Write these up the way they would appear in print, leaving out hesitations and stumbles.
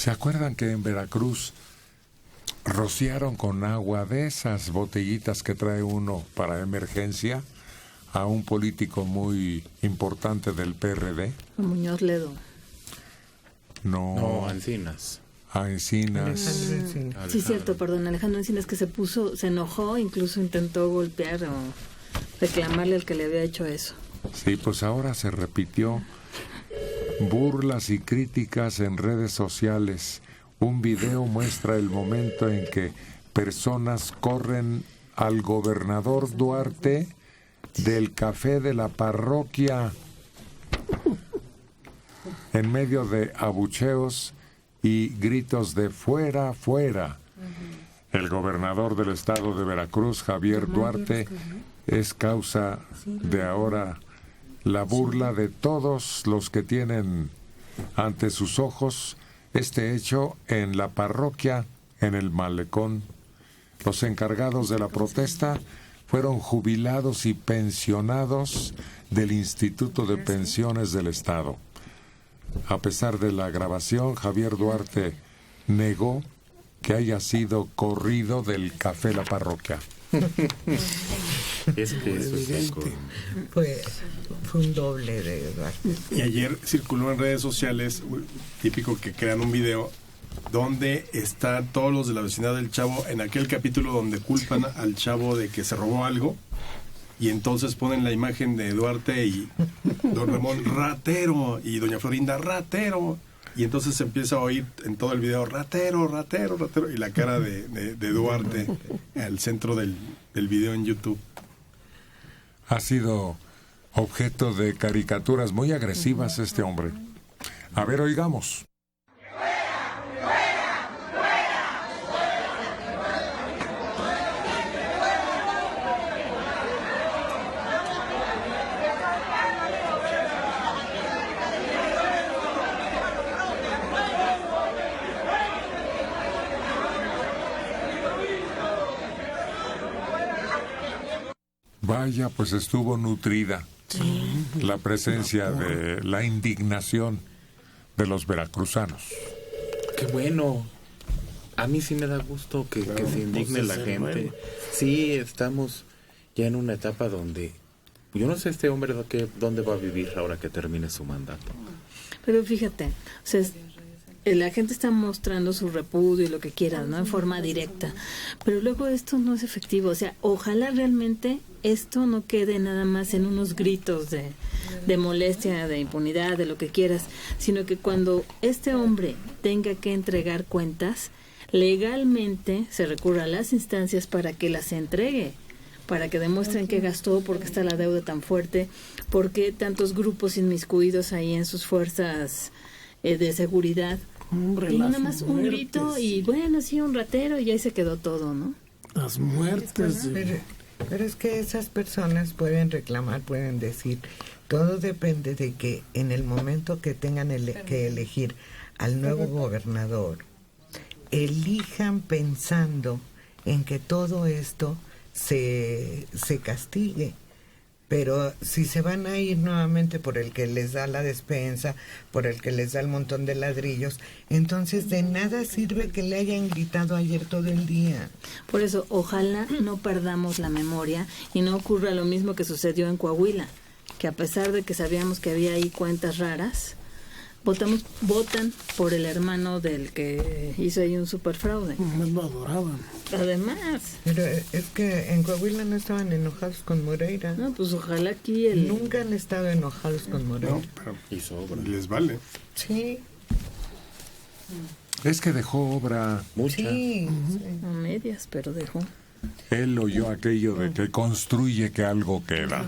¿Se acuerdan que en Veracruz rociaron con agua de esas botellitas que trae uno para emergencia a un político muy importante del PRD? Muñoz Ledo. No, Encinas. A Encinas. Sí, cierto, perdón, Alejandro Encinas, que se enojó, incluso intentó golpear o reclamarle al que le había hecho eso. Sí, pues ahora se repitió. Burlas y críticas en redes sociales. Un video muestra el momento en que personas corren al gobernador Duarte del café de la parroquia en medio de abucheos y gritos de fuera, fuera. El gobernador del estado de Veracruz, Javier Duarte, es causa de ahora la burla de todos los que tienen ante sus ojos este hecho en la parroquia, en el malecón. Los encargados de la protesta fueron jubilados y pensionados del Instituto de Pensiones del Estado. A pesar de la grabación, Javier Duarte negó que haya sido corrido del café La Parroquia. Es que eso es fue un doble de Duarte. Y ayer circuló en redes sociales, típico que crean un video donde están todos los de la vecindad del Chavo en aquel capítulo donde culpan al Chavo de que se robó algo, y entonces ponen la imagen de Duarte y don Ramón, ratero, y doña Florinda, ratero, y entonces se empieza a oír en todo el video, ratero, ratero, ratero, y la cara de Duarte al centro del video en YouTube. Ha sido objeto de caricaturas muy agresivas este hombre. A ver, oigamos. Vaya, pues estuvo nutrida la presencia de la indignación de los veracruzanos. Qué bueno. A mí sí me da gusto que se indigne la gente. Bueno. Sí, estamos ya en una etapa donde... Yo no sé este hombre dónde va a vivir ahora que termine su mandato. Pero fíjate, o sea, la gente está mostrando su repudio y lo que quiera, ¿no? En forma directa. Pero luego esto no es efectivo. O sea, ojalá realmente esto no quede nada más en unos gritos de molestia, de impunidad, de lo que quieras, sino que cuando este hombre tenga que entregar cuentas, legalmente se recurra a las instancias para que las entregue, para que demuestren qué gastó, por qué está la deuda tan fuerte, por qué tantos grupos inmiscuidos ahí en sus fuerzas de seguridad. Hombre, y nada más un grito y bueno, sí, un ratero y ahí se quedó todo, ¿no? Las muertes. Pero es que esas personas pueden reclamar, pueden decir, todo depende de que en el momento que tengan que elegir al nuevo gobernador, elijan pensando en que todo esto se castigue. Pero si se van a ir nuevamente por el que les da la despensa, por el que les da el montón de ladrillos, entonces de nada sirve que le hayan gritado ayer todo el día. Por eso, ojalá no perdamos la memoria y no ocurra lo mismo que sucedió en Coahuila, que a pesar de que sabíamos que había ahí cuentas raras, votan por el hermano del que hizo ahí un superfraude. Lo adoraban. Además. Pero es que en Coahuila no estaban enojados con Moreira. No, pues ojalá aquí Nunca han estado enojados con Moreira. No, pero les vale. Sí. Es que dejó obra. Mucha. Sí. A medias, pero dejó. Él oyó aquello de que construye que algo queda.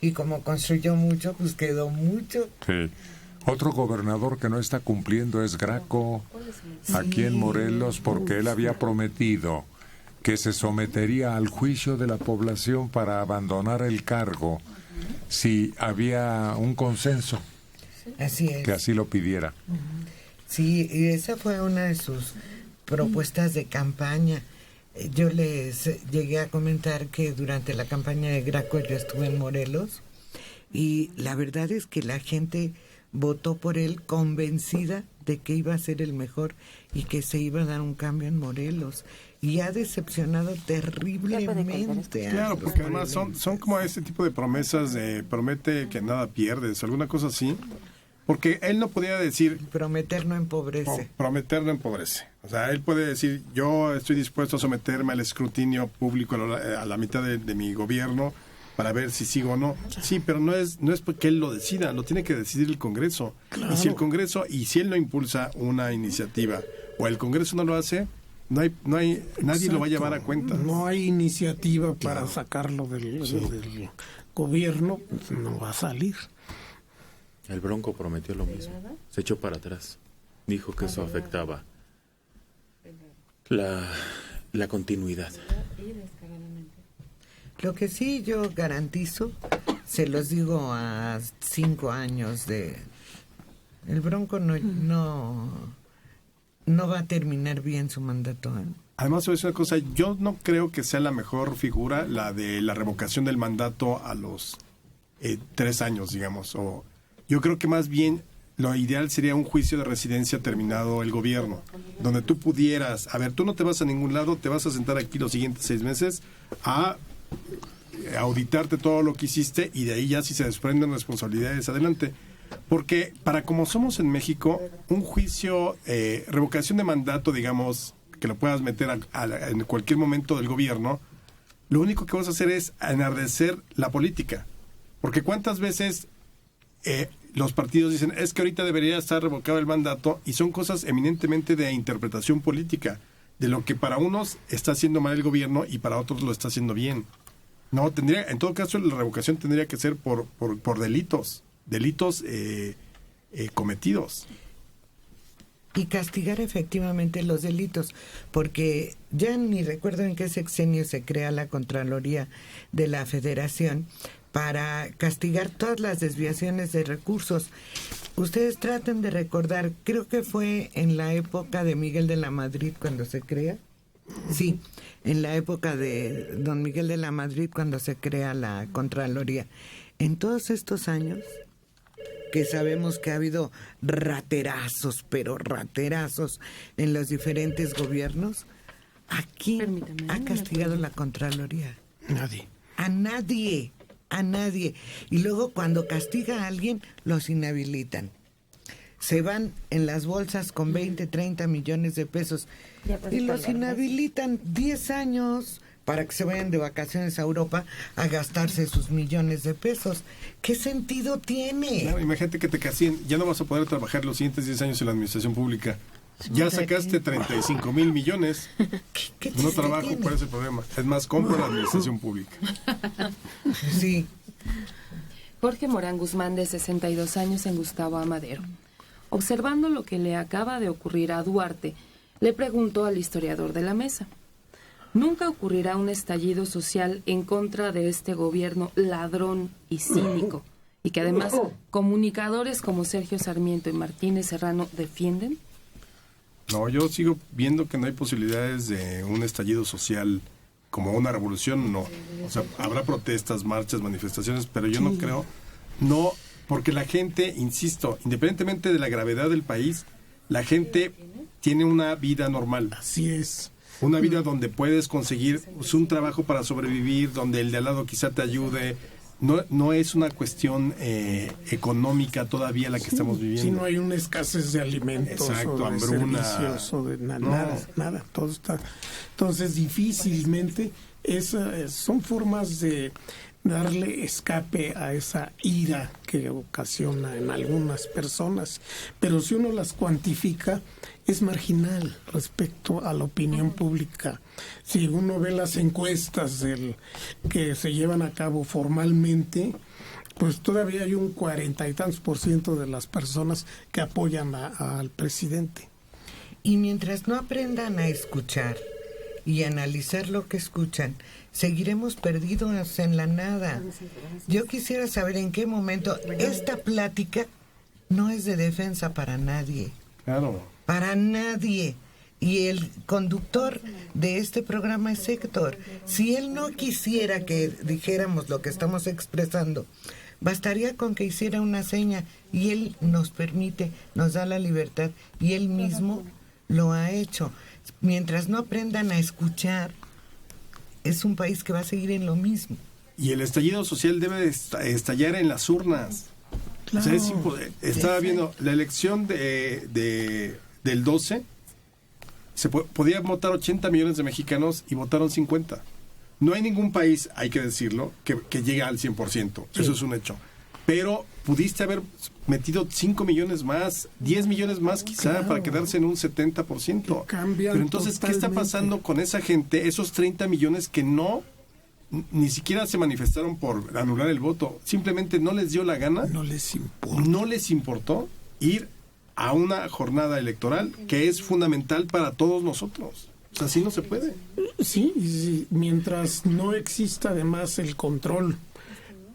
Y como construyó mucho, pues quedó mucho. Sí. Otro gobernador que no está cumpliendo es Graco, aquí en Morelos, porque él había prometido que se sometería al juicio de la población para abandonar el cargo si había un consenso Así es. que así lo pidiera. Sí, y esa fue una de sus propuestas de campaña. Yo les llegué a comentar que durante la campaña de Graco yo estuve en Morelos y la verdad es que la gente votó por él convencida de que iba a ser el mejor y que se iba a dar un cambio en Morelos. Y ha decepcionado terriblemente. Claro, porque además son como ese tipo de promesas de promete que nada pierdes, alguna cosa así. Porque él no podía decir... Prometer no empobrece. Prometer no empobrece. O sea, él puede decir, yo estoy dispuesto a someterme al escrutinio público a la mitad de mi gobierno para ver si sigo o no. Sí, pero no es porque él lo decida, lo tiene que decidir el Congreso. Claro. Y si el Congreso, y si él no impulsa una iniciativa, o el Congreso no lo hace, nadie Exacto. lo va a llevar a cuenta. No hay iniciativa para sacarlo del gobierno, pues no va a salir. El Bronco prometió lo mismo. Se echó para atrás. Dijo que eso afectaba la continuidad. Lo que sí yo garantizo, se los digo a 5 años de... El Bronco no va a terminar bien su mandato, ¿eh? Además, es una cosa, yo no creo que sea la mejor figura la de la revocación del mandato a los 3 años, digamos. O yo creo que más bien lo ideal sería un juicio de residencia terminado el gobierno, donde tú pudieras, a ver, tú no te vas a ningún lado, te vas a sentar aquí los siguientes 6 meses a auditarte todo lo que hiciste y de ahí ya si se desprenden responsabilidades, adelante. Porque para como somos en México, un juicio, revocación de mandato, digamos, que lo puedas meter en cualquier momento del gobierno, lo único que vas a hacer es enardecer la política. Porque cuántas veces los partidos dicen, es que ahorita debería estar revocado el mandato, y son cosas eminentemente de interpretación política, de lo que para unos está haciendo mal el gobierno y para otros lo está haciendo bien. No, en todo caso la revocación tendría que ser por delitos cometidos. Y castigar efectivamente los delitos, porque ya ni recuerdo en qué sexenio se crea la Contraloría de la Federación para castigar todas las desviaciones de recursos. Ustedes traten de recordar, creo que fue en la época de Miguel de la Madrid cuando se crea. Sí, en la época de don Miguel de la Madrid cuando se crea la Contraloría. En todos estos años que sabemos que ha habido raterazos, pero raterazos en los diferentes gobiernos, ¿a quién ha castigado la Contraloría? Nadie. A nadie. Y luego cuando castiga a alguien, los inhabilitan. Se van en las bolsas con 20, 30 millones de pesos y los inhabilitan 10 años para que se vayan de vacaciones a Europa a gastarse sus millones de pesos. ¿Qué sentido tiene? Claro, imagínate que te castiguen, ya no vas a poder trabajar los siguientes 10 años en la administración pública. Ya sacaste 35 mil millones. ¿Qué No trabajo, tiene? ¿cuál es el problema? Es más, compro la administración pública. Sí. Jorge Morán Guzmán, de 62 años, en Gustavo Amadero. Observando lo que le acaba de ocurrir a Duarte, le preguntó al historiador de la mesa: ¿nunca ocurrirá un estallido social en contra de este gobierno ladrón y cínico, y que además comunicadores como Sergio Sarmiento y Martínez Serrano defienden? No, yo sigo viendo que no hay posibilidades de un estallido social como una revolución, no. O sea, habrá protestas, marchas, manifestaciones, pero yo no creo, no, porque la gente, insisto, independientemente de la gravedad del país, la gente tiene una vida normal. Así es. Una vida donde puedes conseguir pues, un trabajo para sobrevivir, donde el de al lado quizá te ayude. No es una cuestión económica todavía la que estamos viviendo. Si no hay una escasez de alimentos, exacto, o de hambruna, servicios, o de no. nada, todo está. Entonces, difícilmente son formas de darle escape a esa ira que ocasiona en algunas personas, pero si uno las cuantifica, es marginal respecto a la opinión pública. Si uno ve las encuestas que se llevan a cabo formalmente, pues todavía hay un 40 y tantos % de las personas que apoyan al presidente. Y mientras no aprendan a escuchar y analizar lo que escuchan, seguiremos perdidos en la nada. Yo quisiera saber en qué momento esta plática no es de defensa para nadie. Claro. Para nadie. Y el conductor de este programa es Héctor. Si él no quisiera que dijéramos lo que estamos expresando, Bastaría con que hiciera una seña y él nos permite, nos da la libertad y él mismo lo ha hecho. Mientras no aprendan a escuchar, es un país que va a seguir en lo mismo. Y el estallido social debe estallar en las urnas. Claro. O sea, estaba viendo la elección del 12, podía votar 80 millones de mexicanos y votaron 50. No hay ningún país, hay que decirlo, que llegue al 100%. Sí. Eso es un hecho. Pero pudiste haber metido 5 millones más, 10 millones más quizá, claro, para quedarse en un 70%. Pero entonces, totalmente. ¿Qué está pasando con esa gente, esos 30 millones que ni siquiera se manifestaron por anular el voto? Simplemente no les dio la gana. No les importó ir a una jornada electoral que es fundamental para todos nosotros. O sea, así no se puede. Sí, mientras no exista además el control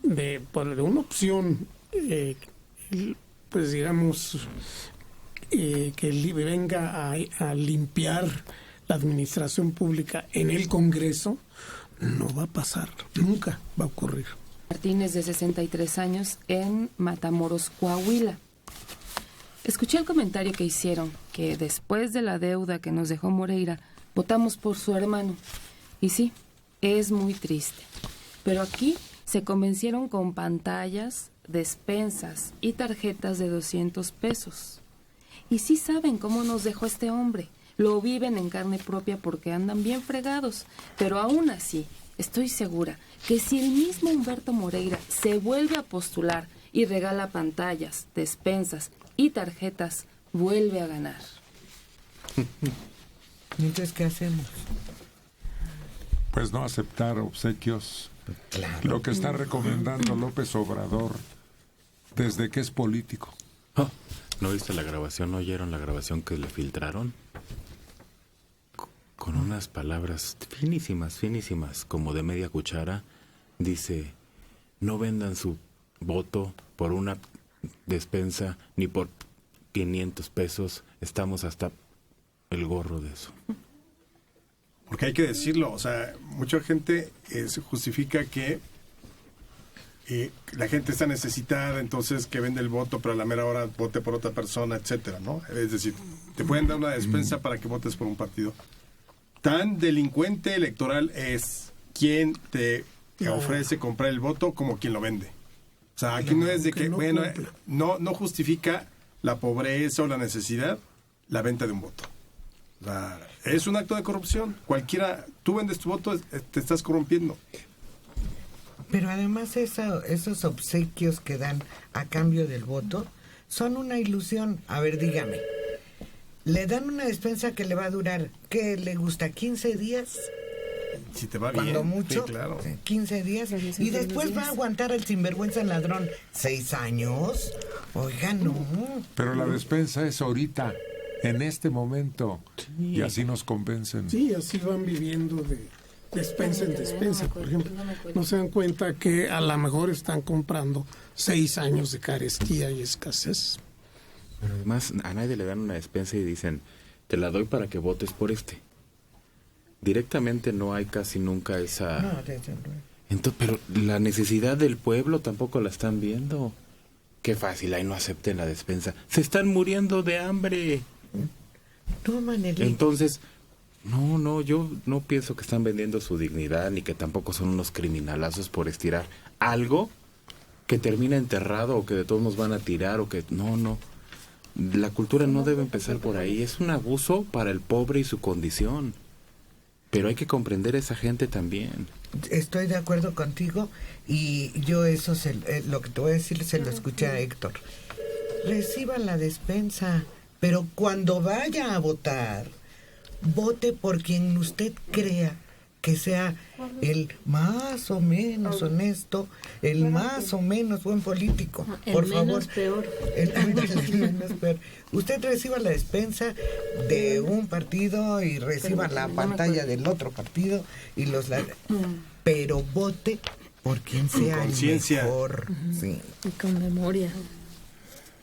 de una opción, pues digamos, que venga a limpiar la administración pública en el Congreso, no va a pasar, nunca va a ocurrir. Martínez, de 63 años, en Matamoros, Coahuila. Escuché el comentario que hicieron, que después de la deuda que nos dejó Moreira, votamos por su hermano. Y sí, es muy triste. Pero aquí se convencieron con pantallas, despensas y tarjetas de 200 pesos. Y sí saben cómo nos dejó este hombre. Lo viven en carne propia porque andan bien fregados. Pero aún así, estoy segura que si el mismo Humberto Moreira se vuelve a postular y regala pantallas, despensas y tarjetas, vuelve a ganar. Entonces, ¿qué hacemos? Pues no aceptar obsequios. Claro. Lo que está recomendando López Obrador desde que es político. Oh, ¿no viste la grabación? ¿No oyeron la grabación que le filtraron? Con unas palabras finísimas, como de media cuchara, dice: no vendan su voto por una despensa ni por 500 pesos, estamos hasta el gorro de eso. Porque hay que decirlo, o sea, mucha gente se justifica que la gente está necesitada, entonces que vende el voto, pero a la mera hora vote por otra persona, etcétera, ¿no? Es decir, te pueden dar una despensa para que votes por un partido. Tan delincuente electoral es quien te ofrece comprar el voto como quien lo vende. O sea, aquí no es de que, bueno, no justifica la pobreza o la necesidad la venta de un voto. O sea, es un acto de corrupción. Cualquiera, tú vendes tu voto, te estás corrompiendo. Pero además esos obsequios que dan a cambio del voto son una ilusión. A ver, dígame, le dan una despensa que le va a durar, ¿qué le gusta? ¿15 días? Si te va Cuando bien. mucho, Sí, claro. 15 días. Y después va a aguantar el sinvergüenza ladrón 6 años. Oiga, no. Pero la despensa es ahorita, en este momento. Sí. Y así nos convencen. Sí, así van viviendo de despensa en despensa, por ejemplo. No se dan cuenta que a lo mejor están comprando 6 años de carestía y escasez. Pero además a nadie le dan una despensa y dicen: te la doy para que votes por este. Directamente no hay casi nunca esa... No. Entonces, pero la necesidad del pueblo tampoco la están viendo. Qué fácil, ahí no acepten la despensa. Se están muriendo de hambre. No, Manelito. Entonces, no, yo no pienso que están vendiendo su dignidad, ni que tampoco son unos criminalazos por estirar algo que termina enterrado, o que de todos nos van a tirar, o que... No. La cultura no debe empezar por ahí. Es un abuso para el pobre y su condición. Pero hay que comprender a esa gente también. Estoy de acuerdo contigo, y yo eso, lo que te voy a decir, se lo escuché a Héctor. Reciba la despensa, pero cuando vaya a votar, vote por quien usted crea que sea el más o menos honesto, el más o menos buen político. Por favor. Menos peor. El menos peor. Usted reciba la despensa de un partido y reciba la pantalla del otro partido y pero vote por quien sea el mejor. Sí. Y con memoria.